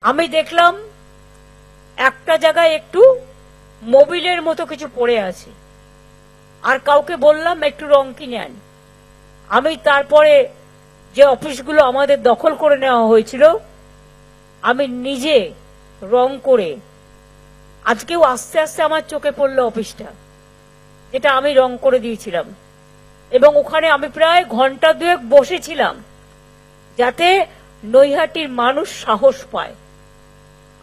আমি দেখলাম একটা জায়গায় একটু মোবিলের মতো কিছু পড়ে আছে, আর কাউকে বললাম একটু রং কিনে আন। আমি তারপরে যে অফিসগুলো আমাদের দখল করে নেওয়া হয়েছিল আমি নিজে রং করে, আজকেও আস্তে আস্তে আমার চোখে পড়লো অফিসটা, যেটা আমি রং করে দিয়েছিলাম। এবং ওখানে আমি প্রায় ঘন্টা দুয়েক বসেছিলাম যাতে নৈহাটির মানুষ সাহস পায়।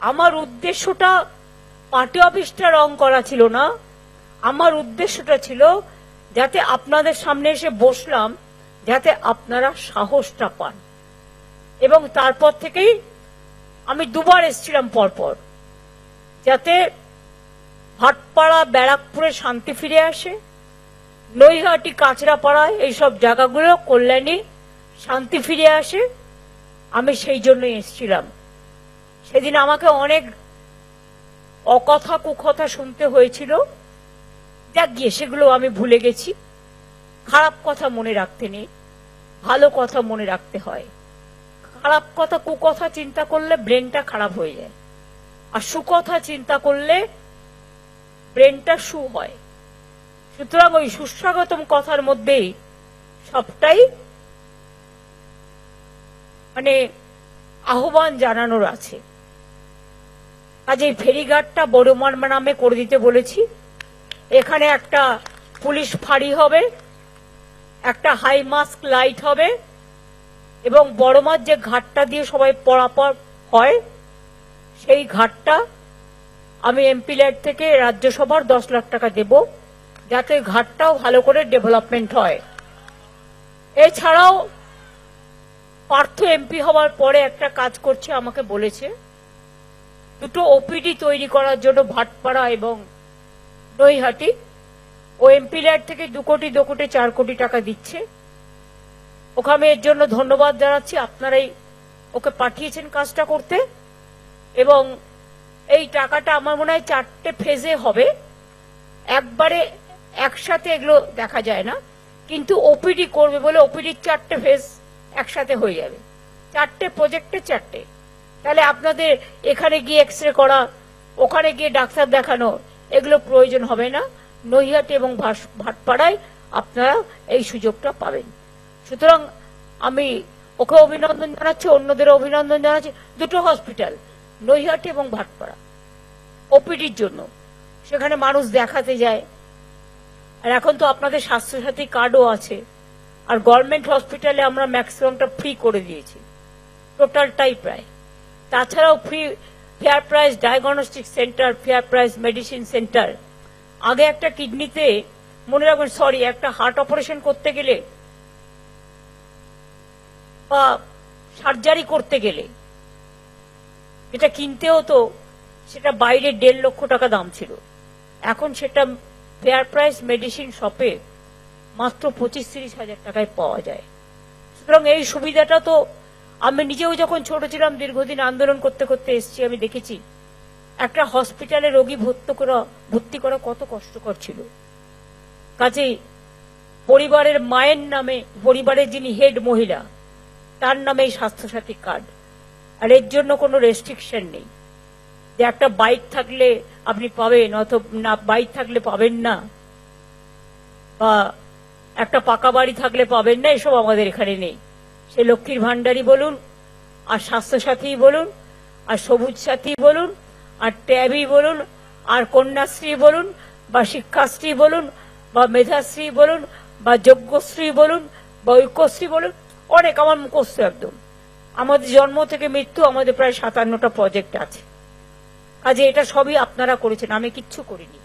আমার উদ্দেশ্যটা পার্টি অফিসটা রং করা ছিল না, আমার উদ্দেশ্যটা ছিল যাতে আপনাদের সামনে এসে বসলাম যাতে আপনারা সাহসটা পান। এবং তারপর থেকেই আমি দুবার এসেছিলাম পরপর, যাতে ভাটপাড়া ব্যারাকপুরে শান্তি ফিরে আসে, নৈহাটি কাঁচরাপাড়ায় এইসব জায়গাগুলো কল্যাণী শান্তি ফিরে আসে। আমি সেই জন্যই এসেছিলাম। সেদিন আমাকে অনেক অকথা কুকথা শুনতে হয়েছিল, যাক গিয়ে সেগুলো আমি ভুলে গেছি। খারাপ কথা মনে রাখতে নেই, ভালো কথা মনে রাখতে হয়। খারাপ কথা কুকথা চিন্তা করলে ব্রেনটা খারাপ হয়ে যায়, আর সুকথা চিন্তা করলে ব্রেনটা সু হয়। সুতরাং ওই সুস্বাগতম কথার মধ্যেই সবটাই আহ্বান জানানোর আছে। কাজে ফেরিঘাটটা বড়মার নামে করে দিতে বলেছি। এখানে একটা পুলিশ ফাঁড়ি হবে, একটা হাই মাস্ক লাইট হবে, এবং বড়মার যে ঘাটটা দিয়ে সবাই পরাপার হয় সেই ঘাটটা আমি এমপি ল্যাড থেকে রাজ্যসভার 10 লাখ টাকা দেব, যাতে ঘাটটাও ভালো করে ডেভেলপমেন্ট হয়। এছাড়াও পার্থ এমপি হওয়ার পরে একটা কাজ করছে, আমাকে বলেছে দুটো ওপিডি তৈরি করার জন্য ভাটপাড়া এবং নৈহাটি। ও এমপি ল্যাড থেকে 2 কোটি 4 কোটি টাকা দিচ্ছে। ওকে আমি এর জন্য ধন্যবাদ জানাচ্ছি, আপনারাই ওকে পাঠিয়েছেন কাজটা করতে। এবং এই টাকাটা আমার মনে হয় 4টে ফেজে হবে, একবারে একসাথে এগুলো দেখা যায় না, কিন্তু ওপিডি করবে বলে ওপিডির 4টে ফেজ একসাথে হয়ে যাবে। 4টে প্রজেক্টে 4টে, তাহলে আপনাদের এখানে গিয়ে এক্সরে করা, ওখানে গিয়ে ডাক্তার দেখানো, এগুলো প্রয়োজন হবে না। নৈহাটি এবং ভাটপাড়ায় আপনারা এই সুযোগটা পাবেন। সুতরাং আমি ওকে অভিনন্দন জানাচ্ছি, অন্যদেরও অভিনন্দন জানাচ্ছি। দুটো হসপিটাল, নৈহাটি এবং ভাটপাড়া, ওপিডির জন্য, সেখানে মানুষ দেখাতে যায়। আর এখন তো আপনাদের স্বাস্থ্যসাথী কার্ডও আছে, আর গভর্নমেন্ট হসপিটালে আমরা ম্যাক্সিমামটা ফ্রি করে দিয়েছি, টোটালটাই প্রায়। তাছাড়াও free fair price diagnostic centre, fair price medicine centre. আগে একটা কিডনিতে, মনে রাখবেন, একটা হার্ট অপারেশন করতে গেলে বা সার্জারি করতে গেলে যেটা কিনতে হতো সেটা বাইরে 1.5 লক্ষ টাকা দাম ছিল। এখন সেটা ফেয়ার প্রাইস মেডিসিন শপে মাত্র 25-30 হাজার টাকায় পাওয়া যায়। সুতরাং এই সুবিধাটা তো আমি নিজেও যখন ছোট ছিলাম, দীর্ঘদিন আন্দোলন করতে করতে এসেছি, আমি দেখেছি একটা হসপিটালে রোগী ভর্তি করা কত কষ্টকর ছিল। কাজেই পরিবারের মায়ের নামে, পরিবারের যিনি হেড মহিলা, তার নামে এই স্বাস্থ্যসাথী কার্ড। আর এর জন্য কোনো রেস্ট্রিকশন নেই যে একটা বাইক থাকলে আপনি পাবেন, অথবা না বাইক থাকলে পাবেন না, বা একটা পাকা বাড়ি থাকলে পাবেন না, এসব আমাদের এখানে নেই। সে লক্ষ্মীর ভান্ডারী বলুন, আর স্বাস্থ্যসাথী বলুন, আর সবুজ সাথী বলুন, আর ট্যাবই বলুন, আর কন্যাশ্রী বলুন, বা শিক্ষাশ্রী বলুন, বা মেধাশ্রী বলুন, বা যজ্ঞশ্রী বলুন, বা ঐক্যশ্রী বলুন, অনেক, আমার মুখস্থ একদম। আমাদের জন্ম থেকে মৃত্যু আমাদের প্রায় 57টা প্রজেক্ট আছে। কাজে এটা সবই আপনারা করেছেন, আমি কিচ্ছু করিনি।